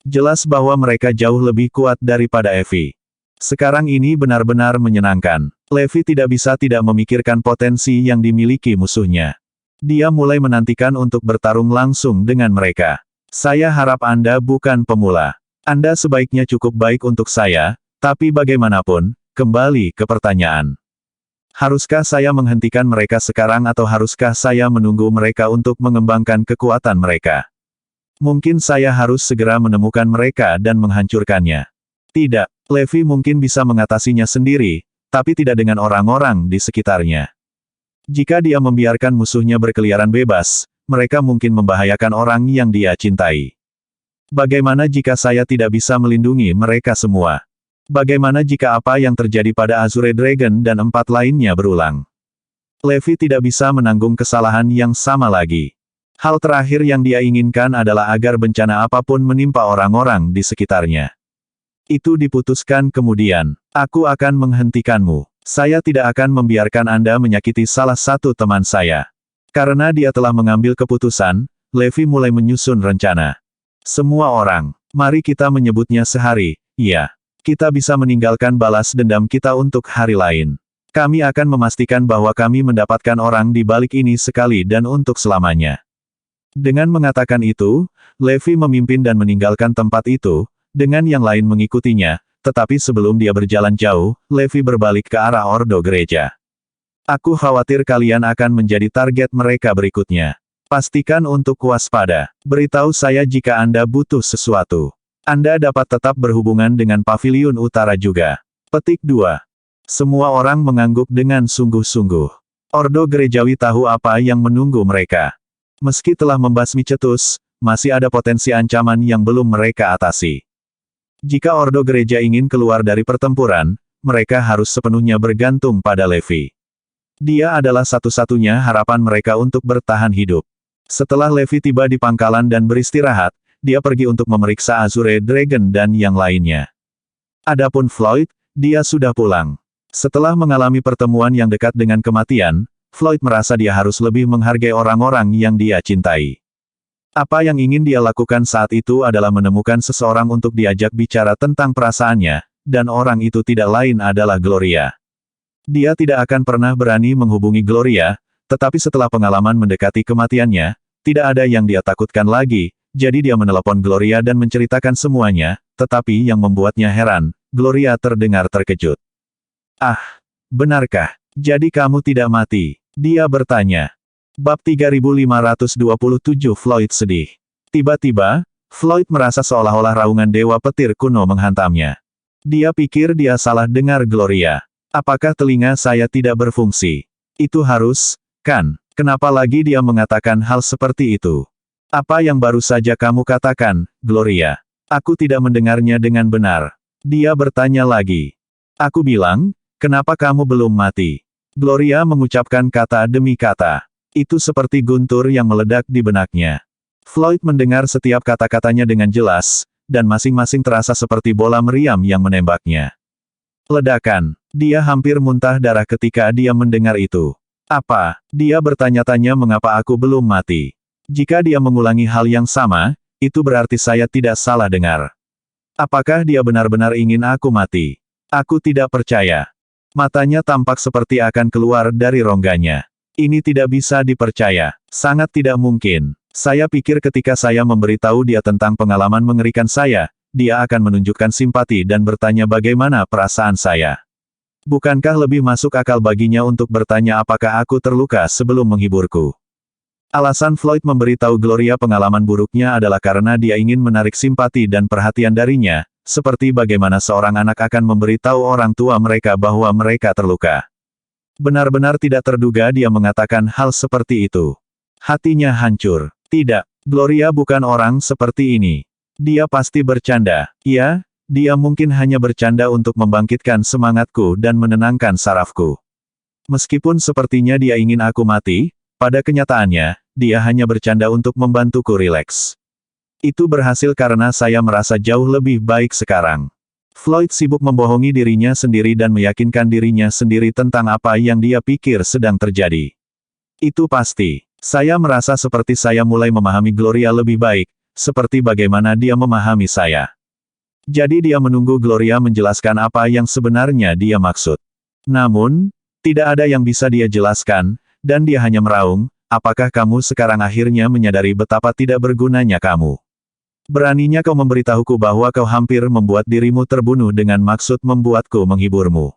Jelas bahwa mereka jauh lebih kuat daripada EVI. Sekarang ini benar-benar menyenangkan. Levi tidak bisa tidak memikirkan potensi yang dimiliki musuhnya. Dia mulai menantikan untuk bertarung langsung dengan mereka. Saya harap Anda bukan pemula. Anda sebaiknya cukup baik untuk saya, tapi bagaimanapun, kembali ke pertanyaan. Haruskah saya menghentikan mereka sekarang atau haruskah saya menunggu mereka untuk mengembangkan kekuatan mereka? Mungkin saya harus segera menemukan mereka dan menghancurkannya. Tidak, Levi mungkin bisa mengatasinya sendiri, tapi tidak dengan orang-orang di sekitarnya. Jika dia membiarkan musuhnya berkeliaran bebas, mereka mungkin membahayakan orang yang dia cintai. Bagaimana jika saya tidak bisa melindungi mereka semua? Bagaimana jika apa yang terjadi pada Azure Dragon dan 4 lainnya berulang? Levi tidak bisa menanggung kesalahan yang sama lagi. Hal terakhir yang dia inginkan adalah agar bencana apapun menimpa orang-orang di sekitarnya. Itu diputuskan kemudian. Aku akan menghentikanmu. Saya tidak akan membiarkan Anda menyakiti salah satu teman saya. Karena dia telah mengambil keputusan, Levi mulai menyusun rencana. Semua orang, mari kita menyebutnya sehari, ya. Kita bisa meninggalkan balas dendam kita untuk hari lain. Kami akan memastikan bahwa kami mendapatkan orang di balik ini sekali dan untuk selamanya. Dengan mengatakan itu, Levi memimpin dan meninggalkan tempat itu, dengan yang lain mengikutinya, tetapi sebelum dia berjalan jauh, Levi berbalik ke arah Ordo Gereja. Aku khawatir kalian akan menjadi target mereka berikutnya. Pastikan untuk waspada. Beritahu saya jika Anda butuh sesuatu. Anda dapat tetap berhubungan dengan Paviliun Utara juga. Petik 2. Semua orang mengangguk dengan sungguh-sungguh. Ordo Gerejawi tahu apa yang menunggu mereka. Meski telah membasmi Cetus, masih ada potensi ancaman yang belum mereka atasi. Jika Ordo Gereja ingin keluar dari pertempuran, mereka harus sepenuhnya bergantung pada Levi. Dia adalah satu-satunya harapan mereka untuk bertahan hidup. Setelah Levi tiba di pangkalan dan beristirahat, dia pergi untuk memeriksa Azure Dragon dan yang lainnya. Adapun Floyd, dia sudah pulang. Setelah mengalami pertemuan yang dekat dengan kematian, Floyd merasa dia harus lebih menghargai orang-orang yang dia cintai. Apa yang ingin dia lakukan saat itu adalah menemukan seseorang untuk diajak bicara tentang perasaannya, dan orang itu tidak lain adalah Gloria. Dia tidak akan pernah berani menghubungi Gloria, tetapi setelah pengalaman mendekati kematiannya, tidak ada yang dia takutkan lagi. Jadi dia menelepon Gloria dan menceritakan semuanya, tetapi yang membuatnya heran, Gloria terdengar terkejut. Ah, benarkah? Jadi kamu tidak mati? Dia bertanya. Bab 3527 Floyd sedih. Tiba-tiba, Floyd merasa seolah-olah raungan dewa petir kuno menghantamnya. Dia pikir dia salah dengar Gloria. Apakah telinga saya tidak berfungsi? Itu harus, kan? Kenapa lagi dia mengatakan hal seperti itu? Apa yang baru saja kamu katakan, Gloria? Aku tidak mendengarnya dengan benar. Dia bertanya lagi. Aku bilang, kenapa kamu belum mati? Gloria mengucapkan kata demi kata. Itu seperti guntur yang meledak di benaknya. Floyd mendengar setiap kata-katanya dengan jelas, dan masing-masing terasa seperti bola meriam yang menembaknya. Ledakan. Dia hampir muntah darah ketika dia mendengar itu. Apa? Dia bertanya-tanya mengapa aku belum mati. Jika dia mengulangi hal yang sama, itu berarti saya tidak salah dengar. Apakah dia benar-benar ingin aku mati? Aku tidak percaya. Matanya tampak seperti akan keluar dari rongganya. Ini tidak bisa dipercaya. Sangat tidak mungkin. Saya pikir ketika saya memberitahu dia tentang pengalaman mengerikan saya, dia akan menunjukkan simpati dan bertanya bagaimana perasaan saya. Bukankah lebih masuk akal baginya untuk bertanya apakah aku terluka sebelum menghiburku? Alasan Floyd memberitahu Gloria pengalaman buruknya adalah karena dia ingin menarik simpati dan perhatian darinya, seperti bagaimana seorang anak akan memberitahu orang tua mereka bahwa mereka terluka. Benar-benar tidak terduga dia mengatakan hal seperti itu. Hatinya hancur. Tidak, Gloria bukan orang seperti ini. Dia pasti bercanda. Ya, dia mungkin hanya bercanda untuk membangkitkan semangatku dan menenangkan sarafku. Meskipun sepertinya dia ingin aku mati, pada kenyataannya, dia hanya bercanda untuk membantuku rileks. Itu berhasil karena saya merasa jauh lebih baik sekarang. Floyd sibuk membohongi dirinya sendiri dan meyakinkan dirinya sendiri tentang apa yang dia pikir sedang terjadi. Itu pasti. Saya merasa seperti saya mulai memahami Gloria lebih baik, seperti bagaimana dia memahami saya. Jadi dia menunggu Gloria menjelaskan apa yang sebenarnya dia maksud. Namun, tidak ada yang bisa dia jelaskan, dan dia hanya meraung, apakah kamu sekarang akhirnya menyadari betapa tidak bergunanya kamu? Beraninya kau memberitahuku bahwa kau hampir membuat dirimu terbunuh dengan maksud membuatku menghiburmu.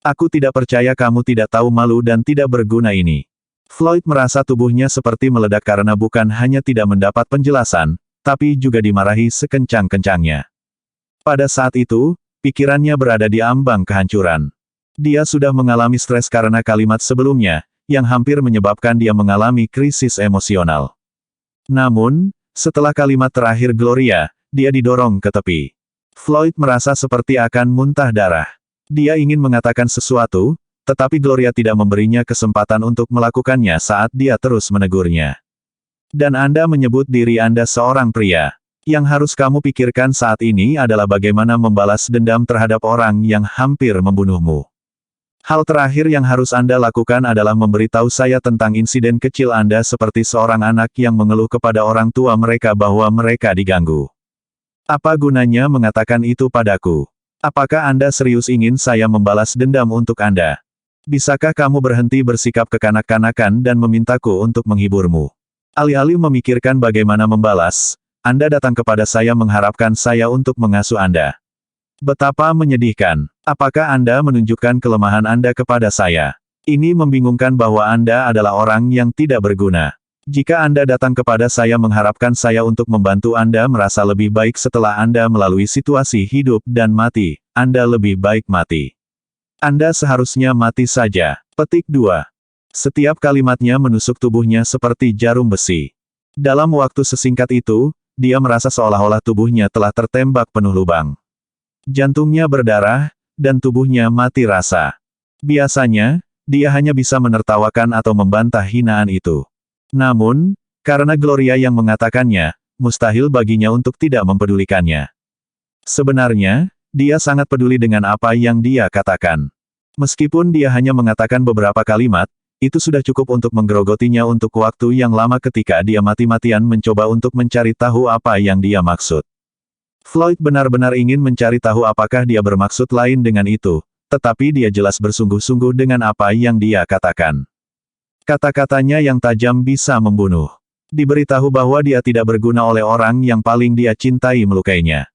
Aku tidak percaya kamu tidak tahu malu dan tidak berguna ini. Floyd merasa tubuhnya seperti meledak karena bukan hanya tidak mendapat penjelasan, tapi juga dimarahi sekencang-kencangnya. Pada saat itu, pikirannya berada di ambang kehancuran. Dia sudah mengalami stres karena kalimat sebelumnya, yang hampir menyebabkan dia mengalami krisis emosional. Namun, setelah kalimat terakhir Gloria, dia didorong ke tepi. Floyd merasa seperti akan muntah darah. Dia ingin mengatakan sesuatu, tetapi Gloria tidak memberinya kesempatan untuk melakukannya saat dia terus menegurnya. Dan Anda menyebut diri Anda seorang pria. Yang harus kamu pikirkan saat ini adalah bagaimana membalas dendam terhadap orang yang hampir membunuhmu. Hal terakhir yang harus Anda lakukan adalah memberitahu saya tentang insiden kecil Anda seperti seorang anak yang mengeluh kepada orang tua mereka bahwa mereka diganggu. Apa gunanya mengatakan itu padaku? Apakah Anda serius ingin saya membalas dendam untuk Anda? Bisakah kamu berhenti bersikap kekanak-kanakan dan memintaku untuk menghiburmu? Alih-alih memikirkan bagaimana membalas, Anda datang kepada saya mengharapkan saya untuk mengasuh Anda. Betapa menyedihkan. Apakah Anda menunjukkan kelemahan Anda kepada saya? Ini membingungkan bahwa Anda adalah orang yang tidak berguna. Jika Anda datang kepada saya mengharapkan saya untuk membantu Anda merasa lebih baik setelah Anda melalui situasi hidup dan mati, Anda lebih baik mati. Anda seharusnya mati saja. Petik 2. Setiap kalimatnya menusuk tubuhnya seperti jarum besi. Dalam waktu sesingkat itu, dia merasa seolah-olah tubuhnya telah tertembak penuh lubang. Jantungnya berdarah, dan tubuhnya mati rasa. Biasanya, dia hanya bisa menertawakan atau membantah hinaan itu. Namun, karena Gloria yang mengatakannya, mustahil baginya untuk tidak mempedulikannya. Sebenarnya, dia sangat peduli dengan apa yang dia katakan. Meskipun dia hanya mengatakan beberapa kalimat, itu sudah cukup untuk menggerogotinya untuk waktu yang lama ketika dia mati-matian mencoba untuk mencari tahu apa yang dia maksud. Floyd benar-benar ingin mencari tahu apakah dia bermaksud lain dengan itu, tetapi dia jelas bersungguh-sungguh dengan apa yang dia katakan. Kata-katanya yang tajam bisa membunuh. Diberitahu bahwa dia tidak berguna oleh orang yang paling dia cintai melukainya.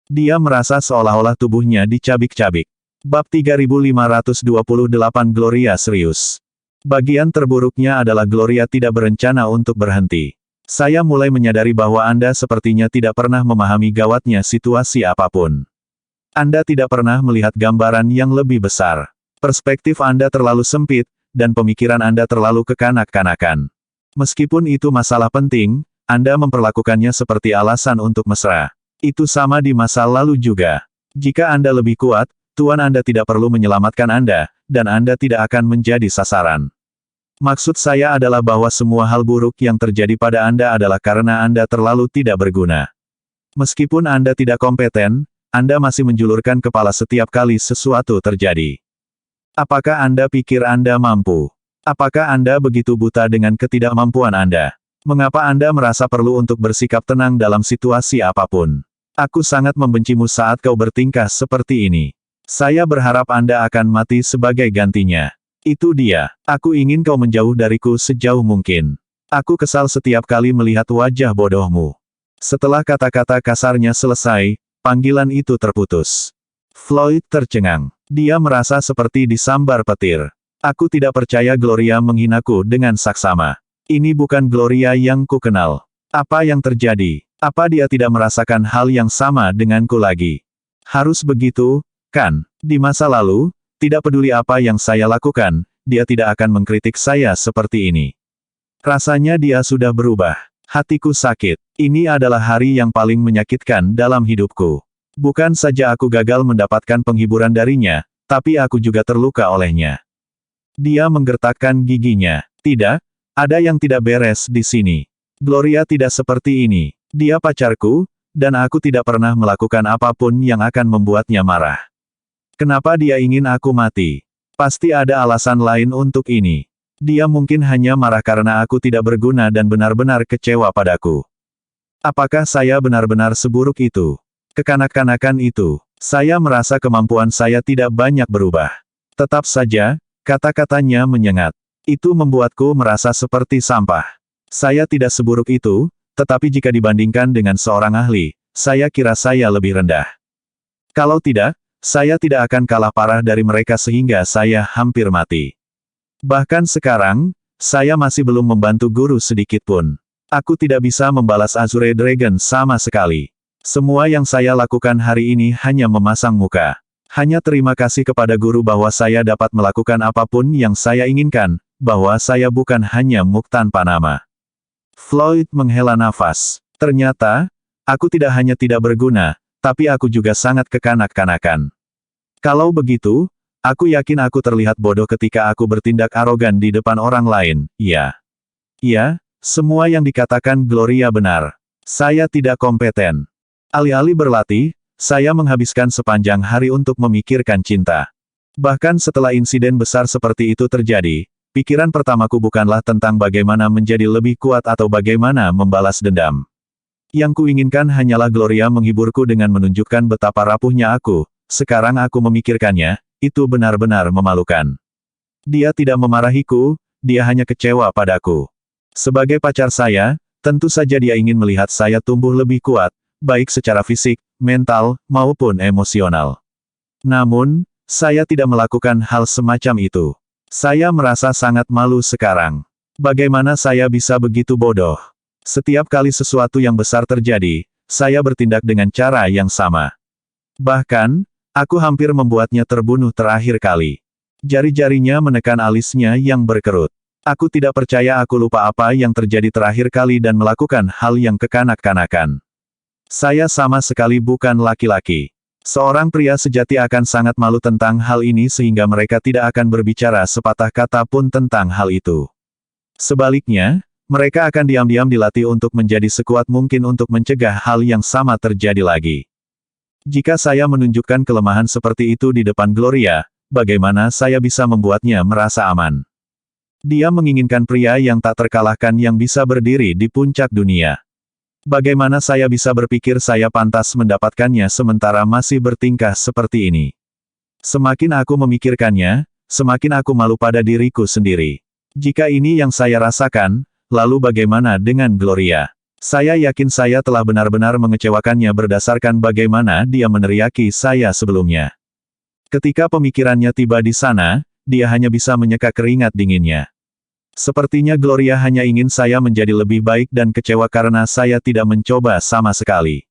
Dia merasa seolah-olah tubuhnya dicabik-cabik. Bab 3528 Gloria serius. Bagian terburuknya adalah Gloria tidak berencana untuk berhenti. Saya mulai menyadari bahwa Anda sepertinya tidak pernah memahami gawatnya situasi apapun. Anda tidak pernah melihat gambaran yang lebih besar. Perspektif Anda terlalu sempit, dan pemikiran Anda terlalu kekanak-kanakan. Meskipun itu masalah penting, Anda memperlakukannya seperti alasan untuk mesra. Itu sama di masa lalu juga. Jika Anda lebih kuat, Tuan Anda tidak perlu menyelamatkan Anda, dan Anda tidak akan menjadi sasaran. Maksud saya adalah bahwa semua hal buruk yang terjadi pada Anda adalah karena Anda terlalu tidak berguna. Meskipun Anda tidak kompeten, Anda masih menjulurkan kepala setiap kali sesuatu terjadi. Apakah Anda pikir Anda mampu? Apakah Anda begitu buta dengan ketidakmampuan Anda? Mengapa Anda merasa perlu untuk bersikap tenang dalam situasi apapun? Aku sangat membencimu saat kau bertingkah seperti ini. Saya berharap Anda akan mati sebagai gantinya. Itu dia. Aku ingin kau menjauh dariku sejauh mungkin. Aku kesal setiap kali melihat wajah bodohmu. Setelah kata-kata kasarnya selesai, panggilan itu terputus. Floyd tercengang. Dia merasa seperti disambar petir. Aku tidak percaya Gloria menghinaku dengan saksama. Ini bukan Gloria yang kukenal. Apa yang terjadi? Apa dia tidak merasakan hal yang sama denganku lagi? Harus begitu, kan? Di masa lalu, tidak peduli apa yang saya lakukan, dia tidak akan mengkritik saya seperti ini. Rasanya dia sudah berubah. Hatiku sakit. Ini adalah hari yang paling menyakitkan dalam hidupku. Bukan saja aku gagal mendapatkan penghiburan darinya, tapi aku juga terluka olehnya. Dia menggertakkan giginya. Tidak, ada yang tidak beres di sini. Gloria tidak seperti ini. Dia pacarku, dan aku tidak pernah melakukan apapun yang akan membuatnya marah. Kenapa dia ingin aku mati? Pasti ada alasan lain untuk ini. Dia mungkin hanya marah karena aku tidak berguna dan benar-benar kecewa padaku. Apakah saya benar-benar seburuk itu? Kekanak-kanakan itu. Saya merasa kemampuan saya tidak banyak berubah. Tetap saja, kata-katanya menyengat. Itu membuatku merasa seperti sampah. Saya tidak seburuk itu, tetapi jika dibandingkan dengan seorang ahli, saya kira saya lebih rendah. Kalau tidak, saya tidak akan kalah parah dari mereka sehingga saya hampir mati. Bahkan sekarang, saya masih belum membantu guru sedikit pun. Aku tidak bisa membalas Azure Dragon sama sekali. Semua yang saya lakukan hari ini hanya memasang muka. Hanya terima kasih kepada guru bahwa saya dapat melakukan apapun yang saya inginkan, bahwa saya bukan hanya muk tanpa nama. Floyd menghela nafas. Ternyata, aku tidak hanya tidak berguna, tapi aku juga sangat kekanak-kanakan. Kalau begitu, aku yakin aku terlihat bodoh ketika aku bertindak arogan di depan orang lain, ya. Ya, semua yang dikatakan Gloria benar. Saya tidak kompeten. Alih-alih berlatih, saya menghabiskan sepanjang hari untuk memikirkan cinta. Bahkan setelah insiden besar seperti itu terjadi, pikiran pertamaku bukanlah tentang bagaimana menjadi lebih kuat atau bagaimana membalas dendam. Yang kuinginkan hanyalah Gloria menghiburku dengan menunjukkan betapa rapuhnya aku. Sekarang aku memikirkannya, itu benar-benar memalukan. Dia tidak memarahiku, dia hanya kecewa padaku. Sebagai pacar saya, tentu saja dia ingin melihat saya tumbuh lebih kuat, baik secara fisik, mental, maupun emosional. Namun, saya tidak melakukan hal semacam itu. Saya merasa sangat malu sekarang. Bagaimana saya bisa begitu bodoh? Setiap kali sesuatu yang besar terjadi, saya bertindak dengan cara yang sama. Bahkan, aku hampir membuatnya terbunuh terakhir kali. Jari-jarinya menekan alisnya yang berkerut. Aku tidak percaya aku lupa apa yang terjadi terakhir kali dan melakukan hal yang kekanak-kanakan. Saya sama sekali bukan laki-laki. Seorang pria sejati akan sangat malu tentang hal ini sehingga mereka tidak akan berbicara sepatah kata pun tentang hal itu. Sebaliknya, mereka akan diam-diam dilatih untuk menjadi sekuat mungkin untuk mencegah hal yang sama terjadi lagi. Jika saya menunjukkan kelemahan seperti itu di depan Gloria, bagaimana saya bisa membuatnya merasa aman? Dia menginginkan pria yang tak terkalahkan yang bisa berdiri di puncak dunia. Bagaimana saya bisa berpikir saya pantas mendapatkannya sementara masih bertingkah seperti ini? Semakin aku memikirkannya, semakin aku malu pada diriku sendiri. Jika ini yang saya rasakan, lalu bagaimana dengan Gloria? Saya yakin saya telah benar-benar mengecewakannya berdasarkan bagaimana dia meneriaki saya sebelumnya. Ketika pemikirannya tiba di sana, dia hanya bisa menyeka keringat dinginnya. Sepertinya Gloria hanya ingin saya menjadi lebih baik dan kecewa karena saya tidak mencoba sama sekali.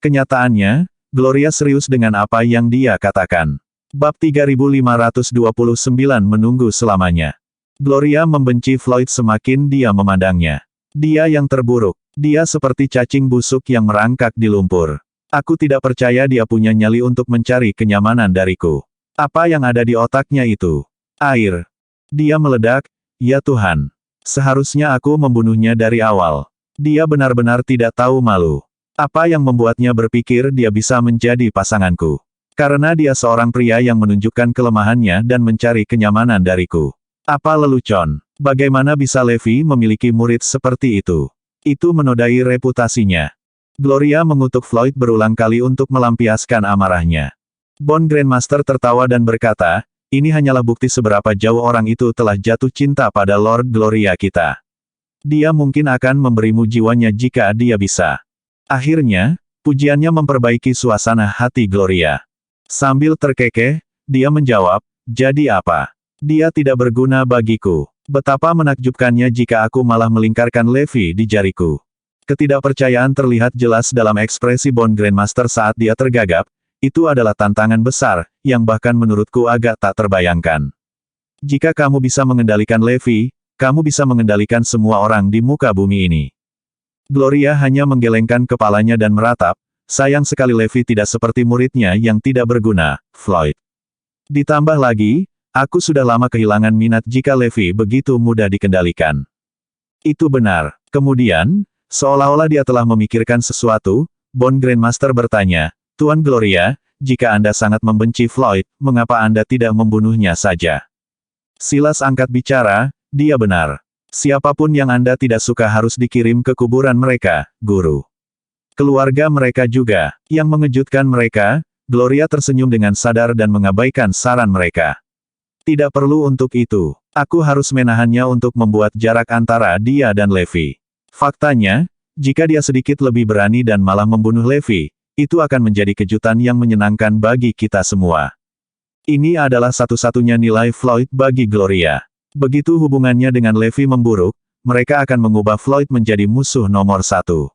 Kenyataannya, Gloria serius dengan apa yang dia katakan. Bab 3529 menunggu selamanya. Gloria membenci Floyd semakin dia memandangnya. Dia yang terburuk. Dia seperti cacing busuk yang merangkak di lumpur. Aku tidak percaya dia punya nyali untuk mencari kenyamanan dariku. Apa yang ada di otaknya itu? Air. Dia meledak. Ya Tuhan. Seharusnya aku membunuhnya dari awal. Dia benar-benar tidak tahu malu. Apa yang membuatnya berpikir dia bisa menjadi pasanganku? Karena dia seorang pria yang menunjukkan kelemahannya dan mencari kenyamanan dariku. Apa lelucon? Bagaimana bisa Levi memiliki murid seperti itu? Itu menodai reputasinya. Gloria mengutuk Floyd berulang kali untuk melampiaskan amarahnya. Bond Grandmaster tertawa dan berkata, ini hanyalah bukti seberapa jauh orang itu telah jatuh cinta pada Lord Gloria kita. Dia mungkin akan memberimu jiwanya jika dia bisa. Akhirnya, pujiannya memperbaiki suasana hati Gloria. Sambil terkekeh, dia menjawab, jadi apa? Dia tidak berguna bagiku. Betapa menakjubkannya jika aku malah melingkarkan Levi di jariku. Ketidakpercayaan terlihat jelas dalam ekspresi Bond Grandmaster saat dia tergagap. Itu adalah tantangan besar, yang bahkan menurutku agak tak terbayangkan. Jika kamu bisa mengendalikan Levi, kamu bisa mengendalikan semua orang di muka bumi ini. Gloria hanya menggelengkan kepalanya dan meratap, sayang sekali Levi tidak seperti muridnya yang tidak berguna, Floyd. Ditambah lagi, aku sudah lama kehilangan minat jika Levi begitu mudah dikendalikan. Itu benar. Kemudian, seolah-olah dia telah memikirkan sesuatu, Bond Grandmaster bertanya, Tuan Gloria, jika Anda sangat membenci Floyd, mengapa Anda tidak membunuhnya saja? Silas angkat bicara, dia benar. Siapapun yang Anda tidak suka harus dikirim ke kuburan mereka, Guru. Keluarga mereka juga. Yang mengejutkan mereka, Gloria tersenyum dengan sadar dan mengabaikan saran mereka. Tidak perlu untuk itu. Aku harus menahannya untuk membuat jarak antara dia dan Levi. Faktanya, jika dia sedikit lebih berani dan malah membunuh Levi, itu akan menjadi kejutan yang menyenangkan bagi kita semua. Ini adalah satu-satunya nilai Floyd bagi Gloria. Begitu hubungannya dengan Levi memburuk, mereka akan mengubah Floyd menjadi musuh nomor satu.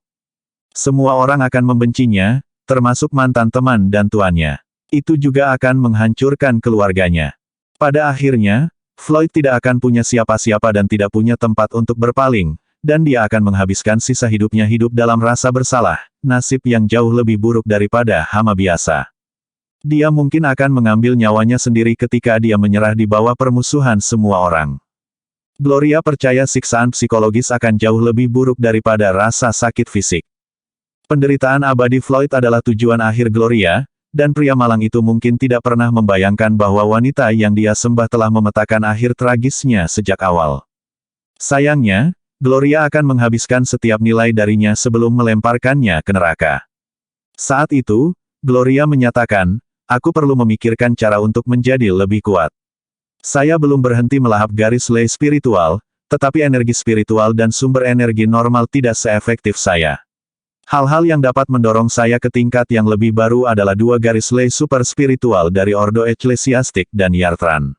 Semua orang akan membencinya, termasuk mantan teman dan tuannya. Itu juga akan menghancurkan keluarganya. Pada akhirnya, Floyd tidak akan punya siapa-siapa dan tidak punya tempat untuk berpaling, dan dia akan menghabiskan sisa hidupnya hidup dalam rasa bersalah, nasib yang jauh lebih buruk daripada hama biasa. Dia mungkin akan mengambil nyawanya sendiri ketika dia menyerah di bawah permusuhan semua orang. Gloria percaya siksaan psikologis akan jauh lebih buruk daripada rasa sakit fisik. Penderitaan abadi Floyd adalah tujuan akhir Gloria, dan pria malang itu mungkin tidak pernah membayangkan bahwa wanita yang dia sembah telah memetakan akhir tragisnya sejak awal. Sayangnya, Gloria akan menghabiskan setiap nilai darinya sebelum melemparkannya ke neraka. Saat itu, Gloria menyatakan, aku perlu memikirkan cara untuk menjadi lebih kuat. Saya belum berhenti melahap garis lei spiritual, tetapi energi spiritual dan sumber energi normal tidak seefektif saya. Hal-hal yang dapat mendorong saya ke tingkat yang lebih baru adalah dua garis lei super spiritual dari Ordo Ecclesiastic dan Yartran.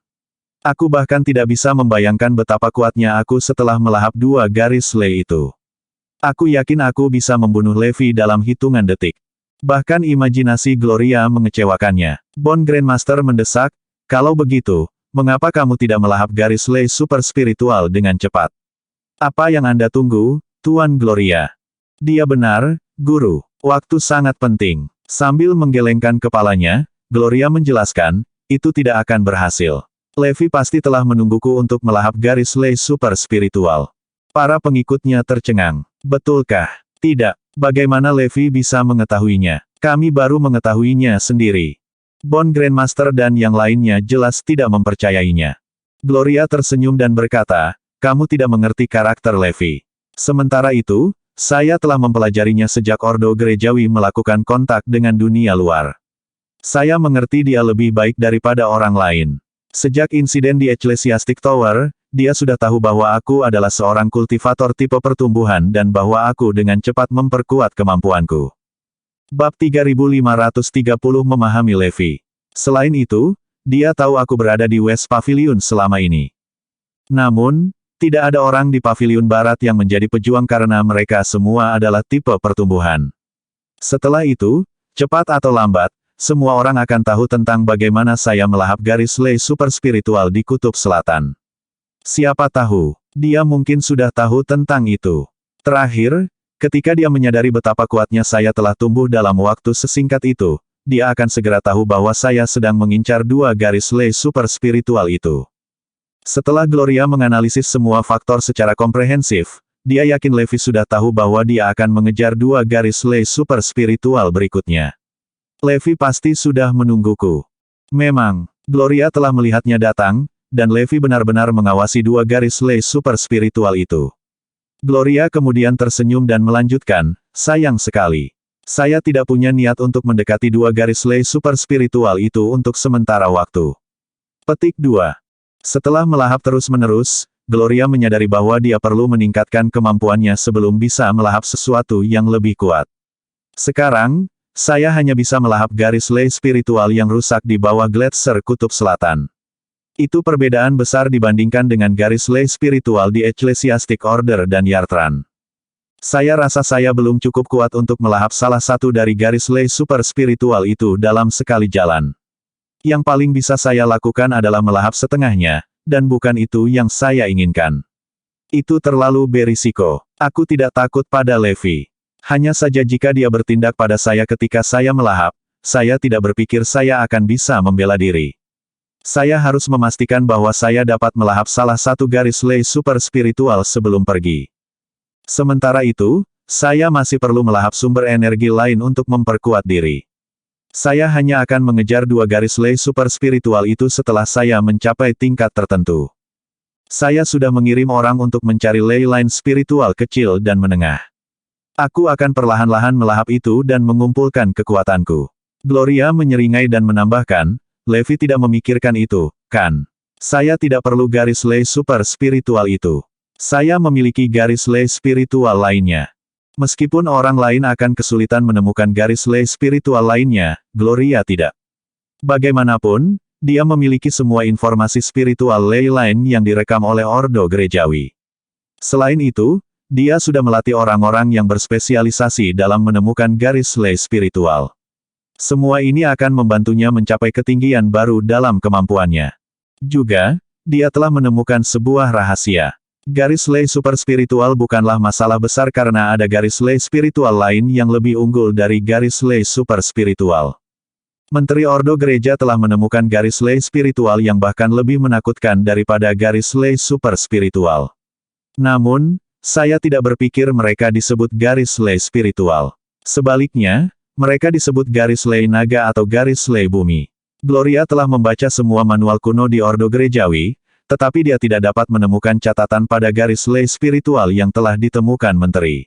Aku bahkan tidak bisa membayangkan betapa kuatnya aku setelah melahap dua garis lei itu. Aku yakin aku bisa membunuh Levi dalam hitungan detik. Bahkan imajinasi Gloria mengecewakannya. Bond Grandmaster mendesak, kalau begitu, mengapa kamu tidak melahap garis lei super spiritual dengan cepat? Apa yang Anda tunggu, Tuan Gloria? Dia benar, Guru. Waktu sangat penting. Sambil menggelengkan kepalanya, Gloria menjelaskan, itu tidak akan berhasil. Levi pasti telah menungguku untuk melahap garis lei super spiritual. Para pengikutnya tercengang. Betulkah? Tidak. Bagaimana Levi bisa mengetahuinya? Kami baru mengetahuinya sendiri. Bond Grandmaster dan yang lainnya jelas tidak mempercayainya. Gloria tersenyum dan berkata, kamu tidak mengerti karakter Levi. Sementara itu, saya telah mempelajarinya sejak Ordo Gerejawi melakukan kontak dengan dunia luar. Saya mengerti dia lebih baik daripada orang lain. Sejak insiden di Ecclesiastic Tower, dia sudah tahu bahwa aku adalah seorang kultivator tipe pertumbuhan dan bahwa aku dengan cepat memperkuat kemampuanku. Bab 3530 Memahami Levi. Selain itu, dia tahu aku berada di West Pavilion selama ini. Namun, tidak ada orang di Pavilion Barat yang menjadi pejuang karena mereka semua adalah tipe pertumbuhan. Setelah itu, cepat atau lambat, semua orang akan tahu tentang bagaimana saya melahap garis lei super spiritual di Kutub Selatan. Siapa tahu, dia mungkin sudah tahu tentang itu. Terakhir, ketika dia menyadari betapa kuatnya saya telah tumbuh dalam waktu sesingkat itu, dia akan segera tahu bahwa saya sedang mengincar dua garis lei super spiritual itu. Setelah Gloria menganalisis semua faktor secara komprehensif, dia yakin Levi sudah tahu bahwa dia akan mengejar dua garis lei super spiritual berikutnya. Levi pasti sudah menungguku. Memang, Gloria telah melihatnya datang, dan Levi benar-benar mengawasi dua garis lay super spiritual itu. Gloria kemudian tersenyum dan melanjutkan, sayang sekali. Saya tidak punya niat untuk mendekati dua garis lay super spiritual itu untuk sementara waktu. Petik 2. Setelah melahap terus-menerus, Gloria menyadari bahwa dia perlu meningkatkan kemampuannya sebelum bisa melahap sesuatu yang lebih kuat. Sekarang, saya hanya bisa melahap garis lay spiritual yang rusak di bawah Gletser Kutub Selatan. Itu perbedaan besar dibandingkan dengan garis lay spiritual di Ecclesiastic Order dan Yartran. Saya rasa saya belum cukup kuat untuk melahap salah satu dari garis lay super spiritual itu dalam sekali jalan. Yang paling bisa saya lakukan adalah melahap setengahnya, dan bukan itu yang saya inginkan. Itu terlalu berisiko. Aku tidak takut pada Levi. Hanya saja jika dia bertindak pada saya ketika saya melahap, saya tidak berpikir saya akan bisa membela diri. Saya harus memastikan bahwa saya dapat melahap salah satu garis lay super spiritual sebelum pergi. Sementara itu, saya masih perlu melahap sumber energi lain untuk memperkuat diri. Saya hanya akan mengejar dua garis lay super spiritual itu setelah saya mencapai tingkat tertentu. Saya sudah mengirim orang untuk mencari ley line spiritual kecil dan menengah. Aku akan perlahan-lahan melahap itu dan mengumpulkan kekuatanku. Gloria menyeringai dan menambahkan, Levi tidak memikirkan itu, kan? Saya tidak perlu garis lay super spiritual itu. Saya memiliki garis lay spiritual lainnya. Meskipun orang lain akan kesulitan menemukan garis lay spiritual lainnya, Gloria tidak. Bagaimanapun, dia memiliki semua informasi spiritual ley line yang direkam oleh Ordo Gerejawi. Selain itu, dia sudah melatih orang-orang yang berspesialisasi dalam menemukan garis lay spiritual. Semua ini akan membantunya mencapai ketinggian baru dalam kemampuannya. Juga, dia telah menemukan sebuah rahasia. Garis lay super spiritual bukanlah masalah besar karena ada garis lay spiritual lain yang lebih unggul dari garis lay super spiritual. Menteri Ordo Gereja telah menemukan garis lay spiritual yang bahkan lebih menakutkan daripada garis lay super spiritual. Namun, saya tidak berpikir mereka disebut garis lay spiritual. Sebaliknya, mereka disebut garis lay naga atau garis lay bumi. Gloria telah membaca semua manual kuno di Ordo Gerejawi, tetapi dia tidak dapat menemukan catatan pada garis lay spiritual yang telah ditemukan menteri.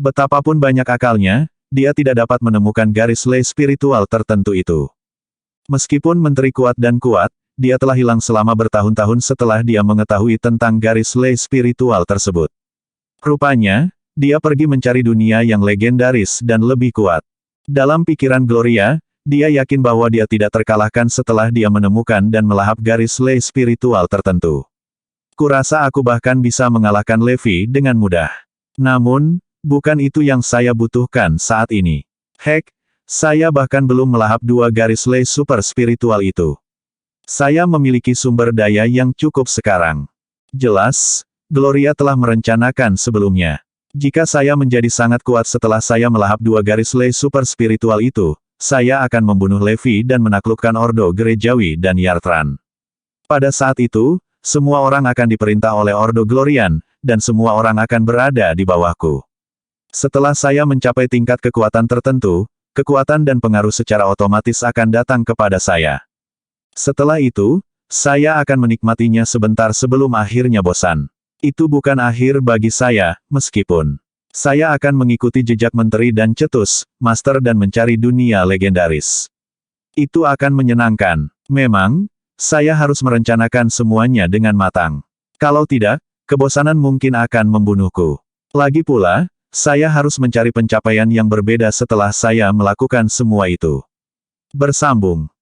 Betapapun banyak akalnya, dia tidak dapat menemukan garis lay spiritual tertentu itu. Meskipun menteri kuat dan kuat, dia telah hilang selama bertahun-tahun setelah dia mengetahui tentang garis lay spiritual tersebut. Rupanya, dia pergi mencari dunia yang legendaris dan lebih kuat. Dalam pikiran Gloria, dia yakin bahwa dia tidak terkalahkan setelah dia menemukan dan melahap garis lay spiritual tertentu. Kurasa aku bahkan bisa mengalahkan Levi dengan mudah. Namun, bukan itu yang saya butuhkan saat ini. Heck, saya bahkan belum melahap dua garis lay super spiritual itu. Saya memiliki sumber daya yang cukup sekarang. Jelas, Gloria telah merencanakan sebelumnya. Jika saya menjadi sangat kuat setelah saya melahap dua garis lay super spiritual itu, saya akan membunuh Levi dan menaklukkan Ordo Gerejawi dan Yartran. Pada saat itu, semua orang akan diperintah oleh Ordo Glorian, dan semua orang akan berada di bawahku. Setelah saya mencapai tingkat kekuatan tertentu, kekuatan dan pengaruh secara otomatis akan datang kepada saya. Setelah itu, saya akan menikmatinya sebentar sebelum akhirnya bosan. Itu bukan akhir bagi saya, meskipun saya akan mengikuti jejak menteri dan cetus, master dan mencari dunia legendaris. Itu akan menyenangkan. Memang, saya harus merencanakan semuanya dengan matang. Kalau tidak, kebosanan mungkin akan membunuhku. Lagi pula, saya harus mencari pencapaian yang berbeda setelah saya melakukan semua itu. Bersambung.